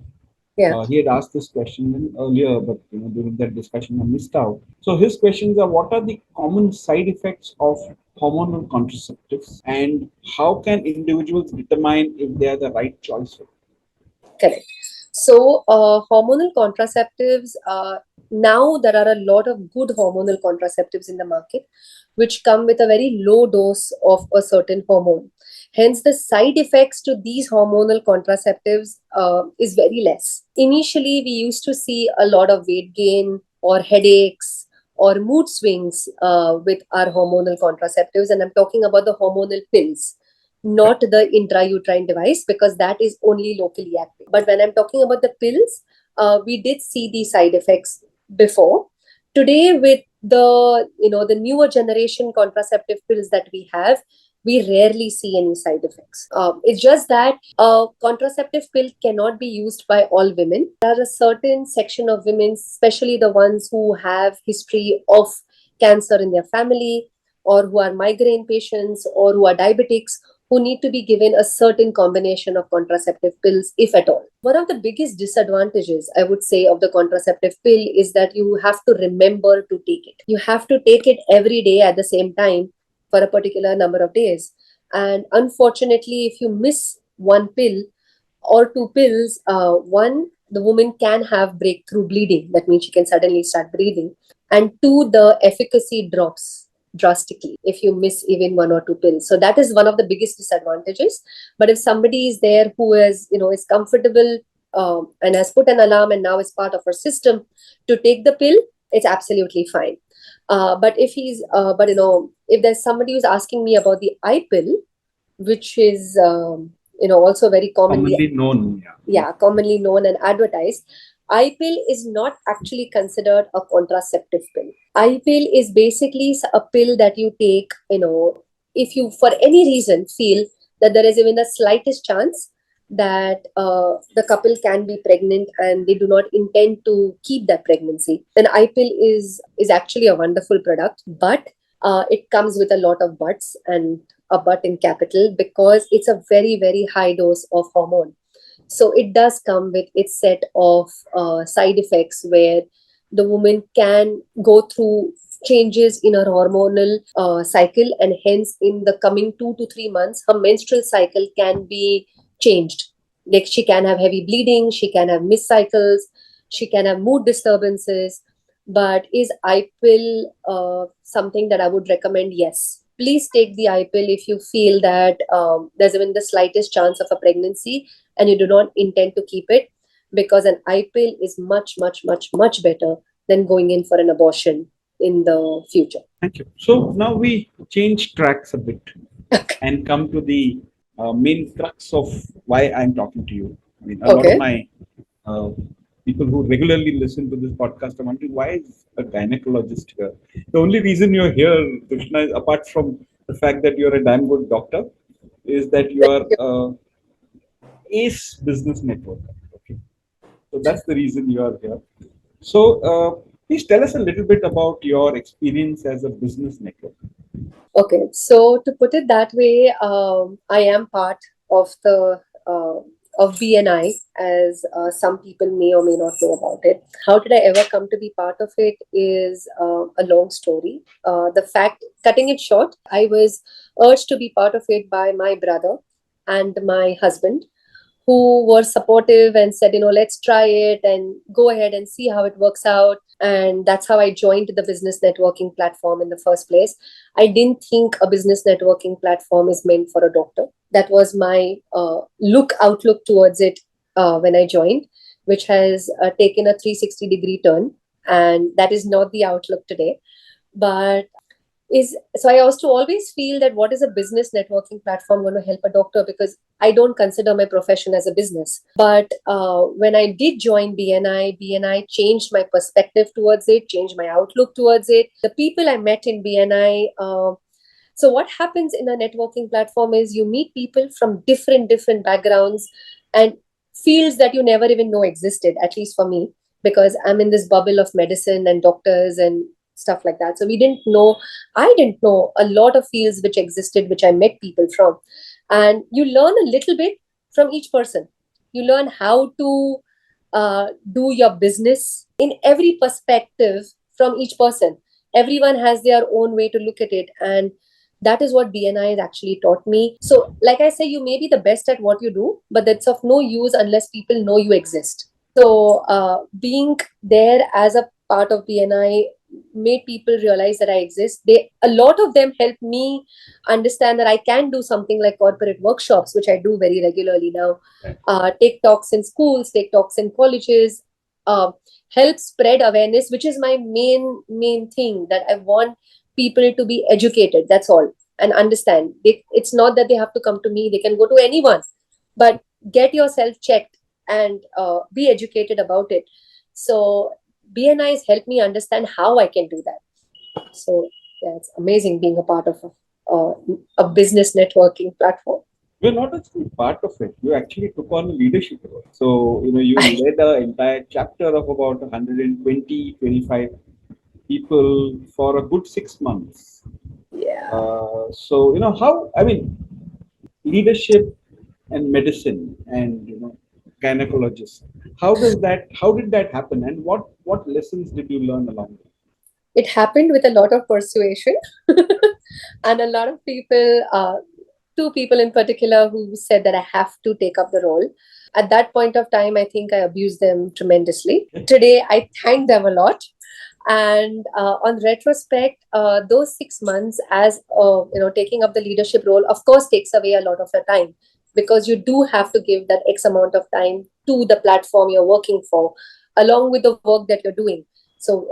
Yeah. He had asked this question earlier, but during that discussion I missed out. So his questions are: what are the common side effects of hormonal contraceptives, and how can individuals determine if they are the right choice? Correct. So, hormonal contraceptives, now there are a lot of good hormonal contraceptives in the market, which come with a very low dose of a certain hormone. Hence, the side effects to these hormonal contraceptives is very less. Initially, we used to see a lot of weight gain or headaches or mood swings with our hormonal contraceptives. And I'm talking about the hormonal pills, not the intrauterine device, because that is only locally active. But when I'm talking about the pills, we did see these side effects before. Today, with the newer generation contraceptive pills that we have, we rarely see any side effects. It's just that a contraceptive pill cannot be used by all women. There are a certain section of women, especially the ones who have history of cancer in their family, or who are migraine patients, or who are diabetics, who need to be given a certain combination of contraceptive pills, if at all. One of the biggest disadvantages, I would say, of the contraceptive pill is that you have to remember to take it. You have to take it every day at the same time for a particular number of days. And unfortunately, if you miss one pill or two pills, one, the woman can have breakthrough bleeding. That means she can suddenly start bleeding. And two, the efficacy drops drastically if you miss even one or two pills. So that is one of the biggest disadvantages. But if somebody is there who is comfortable and has put an alarm and now is part of her system to take the pill, it's absolutely fine. But if there's somebody who's asking me about the eye pill, which is also very Commonly known, yeah. commonly known and advertised, eye pill is not actually considered a contraceptive pill. Eye pill is basically a pill that you take, if you for any reason feel that there is even the slightest chance that the couple can be pregnant and they do not intend to keep that pregnancy, then eye pill is actually a wonderful product. But it comes with a lot of buts, and a but in capital, because it's a very, very high dose of hormone. So it does come with its set of side effects, where the woman can go through changes in her hormonal cycle, and hence in the coming 2 to 3 months her menstrual cycle can be changed. Like, she can have heavy bleeding, she can have missed cycles, she can have mood disturbances. But is eye pill something that I would recommend? Yes, please take the eye pill if you feel that there's even the slightest chance of a pregnancy and you do not intend to keep it, because an eye pill is much, much, much, much better than going in for an abortion in the future. Thank you. So now we change tracks a bit and come to the main crux of why I'm talking to you. I mean, a lot of Okay. my people who regularly listen to this podcast are wondering, why is a gynecologist here? The only reason you're here, Krishna, is, apart from the fact that you're a damn good doctor, is that you are ACE Business Network. Okay, so that's the reason you are here. So please tell us a little bit about your experience as a business network. Okay, so to put it that way, I am part of the of BNI, as some people may or may not know about it. How did I ever come to be part of it is a long story. Cutting it short, I was urged to be part of it by my brother and my husband, who were supportive and said, let's try it and go ahead and see how it works out. And that's how I joined the business networking platform in the first place. I didn't think a business networking platform is meant for a doctor. That was my outlook towards it when I joined, which has taken a 360-degree turn. And that is not the outlook today. But I also always feel that what is a business networking platform going to help a doctor, because I don't consider my profession as a business. But when I did join BNI changed my perspective towards it, changed my outlook towards it. The people I met in BNI, so what happens in a networking platform is you meet people from different backgrounds and fields that you never even know existed, at least for me, because I'm in this bubble of medicine and doctors and stuff like that. So I didn't know a lot of fields which existed, which I met people from. And you learn a little bit from each person. You learn how to do your business in every perspective from each person. Everyone has their own way to look at it. And that is what BNI has actually taught me. So, like I say, you may be the best at what you do, but that's of no use unless people know you exist. So, being there as a part of BNI made people realize that I exist. A lot of them helped me understand that I can do something like corporate workshops, which I do very regularly now. Take talks in schools, take talks in colleges, help spread awareness, which is my main thing, that I want people to be educated. That's all. And understand. It's not that they have to come to me. They can go to anyone. But get yourself checked and be educated about it. So BNI has helped me understand how I can do that. So yeah, it's amazing being a part of a business networking platform. You're not actually part of it. You actually took on a leadership role. So, you led an entire chapter of about 120, 25 people for a good 6 months. Yeah. So, leadership and medicine and, gynecologists, how did that happen? And what lessons did you learn along the way? It happened with a lot of persuasion and a lot of people, two people in particular, who said that I have to take up the role. At that point of time, I think I abused them tremendously. Today, I thank them a lot. And on retrospect, those 6 months as taking up the leadership role, of course, takes away a lot of your time, because you do have to give that X amount of time to the platform you're working for, along with the work that you're doing. So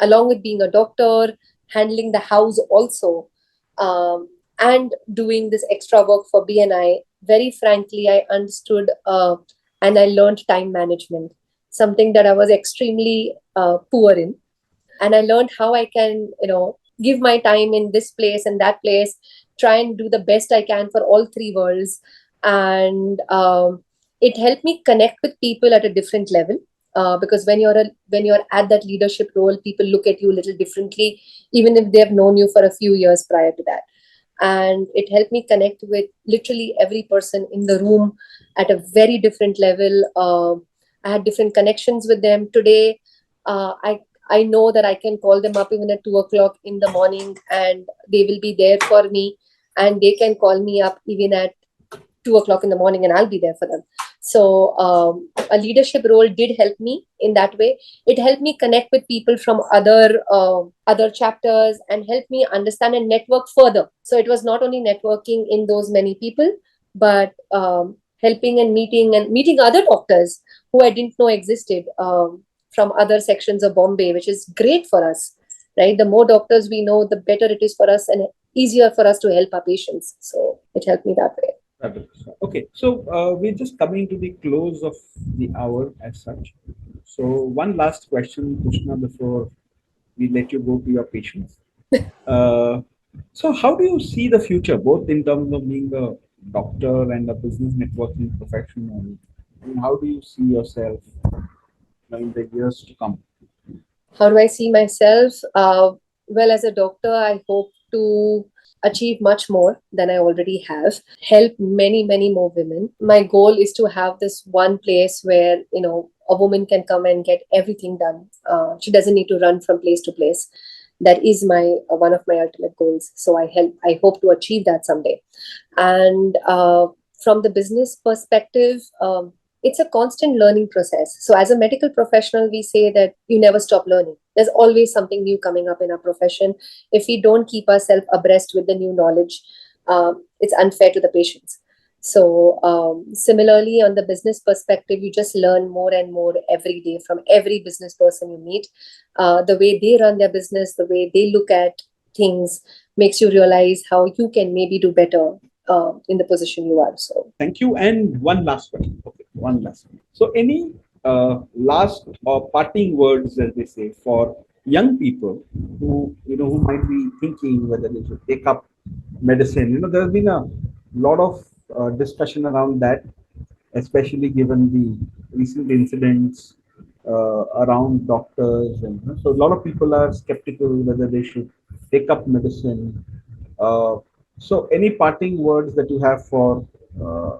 along with being a doctor, handling the house also, and doing this extra work for BNI, very frankly, I understood and I learned time management, something that I was extremely poor in. And I learned how I can, give my time in this place and that place, try and do the best I can for all three worlds. And it helped me connect with people at a different level. Because when you're at that leadership role, people look at you a little differently, even if they have known you for a few years prior to that. And it helped me connect with literally every person in the room at a very different level. I had different connections with them. Today, I know that I can call them up even at 2 o'clock in the morning, and they will be there for me. And they can call me up even at 2 o'clock in the morning, and I'll be there for them. So a leadership role did help me in that way. It helped me connect with people from other chapters and help me understand and network further. So it was not only networking in those many people, but helping and meeting other doctors who I didn't know existed, from other sections of Bombay, which is great for us, right? The more doctors we know, the better it is for us and easier for us to help our patients. So it helped me that way. Okay, so we're just coming to the close of the hour as such. So one last question, Krishna, before we let you go to your patients. So how do you see the future, both in terms of being a doctor and a business networking professional? And how do you see yourself in the years to come? How do I see myself? Well, as a doctor, I hope to achieve much more than I already have, help many, many more women. My goal is to have this one place where, a woman can come and get everything done. She doesn't need to run from place to place. That is my one of my ultimate goals. So I hope to achieve that someday. And from the business perspective, it's a constant learning process. So as a medical professional, we say that you never stop learning. There's always something new coming up in our profession. If we don't keep ourselves abreast with the new knowledge, it's unfair to the patients. So similarly, on the business perspective, you just learn more and more every day from every business person you meet. The way they run their business, the way they look at things, makes you realize how you can maybe do better in the position you are. So Thank you. And one last one. Okay, one last one. So, any last or parting words, as they say, for young people who might be thinking whether they should take up medicine. There has been a lot of discussion around that, especially given the recent incidents around doctors, and so a lot of people are skeptical whether they should take up medicine. So, any parting words that you have for uh,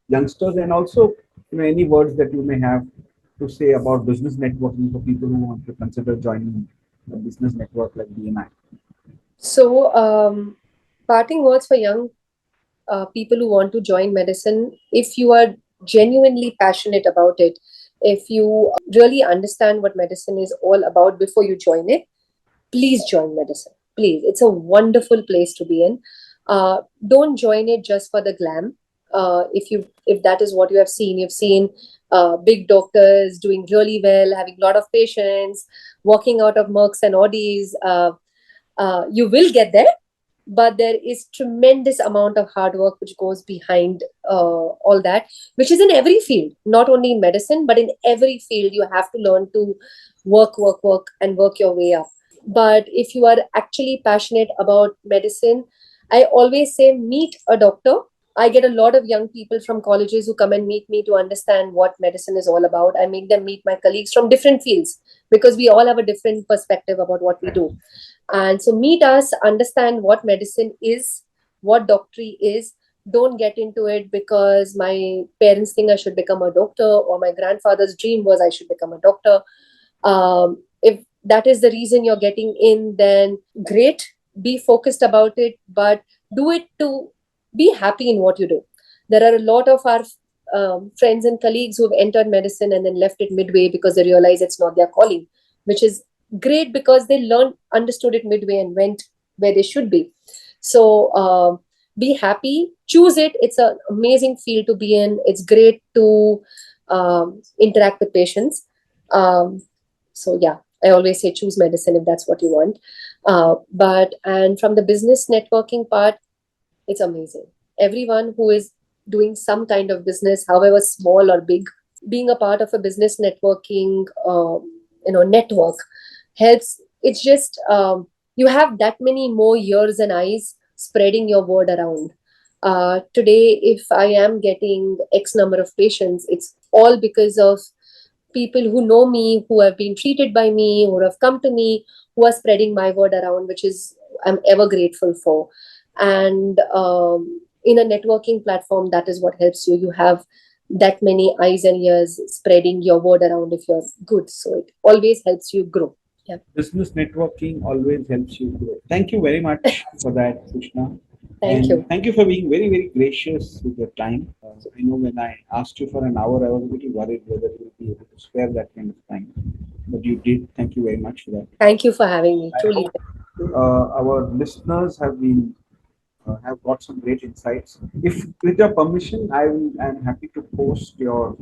youngsters, and also any words that you may have to say about business networking for people who want to consider joining a business network like BNI? so parting words for young people who want to join medicine: if you are genuinely passionate about it, if you really understand what medicine is all about before you join it, please join medicine. Please, it's a wonderful place to be in. Don't join it just for the glam. If that is what you've seen big doctors doing really well, having a lot of patients, walking out of Mercs and Audis. You will get there, but there is tremendous amount of hard work which goes behind all that, which is in every field, not only in medicine, but in every field. You have to learn to work and work your way up. But if you are actually passionate about medicine, I always say meet a doctor. I get a lot of young people from colleges who come and meet me to understand what medicine is all about. I make them meet my colleagues from different fields because we all have a different perspective about what we do. And so meet us, understand what medicine is, what doctorate is. Don't get into it because my parents think I should become a doctor, or my grandfather's dream was I should become a doctor. If that is the reason you're getting in, then great, be focused about it, but do it to be happy in what you do. There are a lot of our friends and colleagues who have entered medicine and then left it midway because they realize it's not their calling, which is great because they learned, understood it midway, and went where they should be. So be happy, choose it. It's an amazing field to be in. It's great to interact with patients. So yeah, I always say choose medicine if that's what you want. And from the business networking part, it's amazing. Everyone who is doing some kind of business, however small or big, being a part of a business networking, network helps. It's just you have that many more ears and eyes spreading your word around. Today, if I am getting X number of patients, it's all because of people who know me, who have been treated by me, who have come to me, who are spreading my word around, which is I'm ever grateful for. And in a networking platform, that is what helps you. You have that many eyes and ears spreading your word around if you're good. So it always helps you grow. Yeah. Business networking always helps you grow. Thank you very much for that, Krishna. Thank And you. thank you for being very, very gracious with your time. I know when I asked you for an hour, I was a little worried whether you would be able to spare that kind of time. But you did. Thank you very much for that. Thank you for having me. I Truly. hope our listeners have got some great insights. If with your permission, I'm happy to post your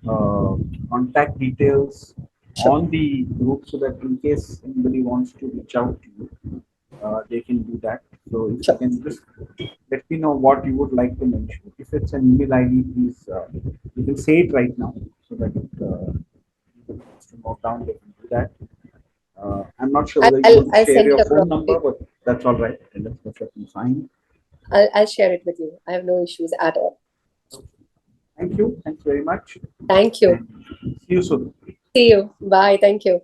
uh, contact details Sure. on the group so that in case anybody wants to reach out to you, they can do that. So if you Sure. can just let me know what you would like to mention. If it's an email ID, please you can say it right now so that people wants to note down, they can do that. I'm not sure I'll, whether you I'll, want to I'll share send it your across phone to number, you. but that's all right. And that's perfectly fine. I'll share it with you. I have no issues at all. Thank you. Thanks very much. Thank you. And see you soon. See you. Bye. Thank you.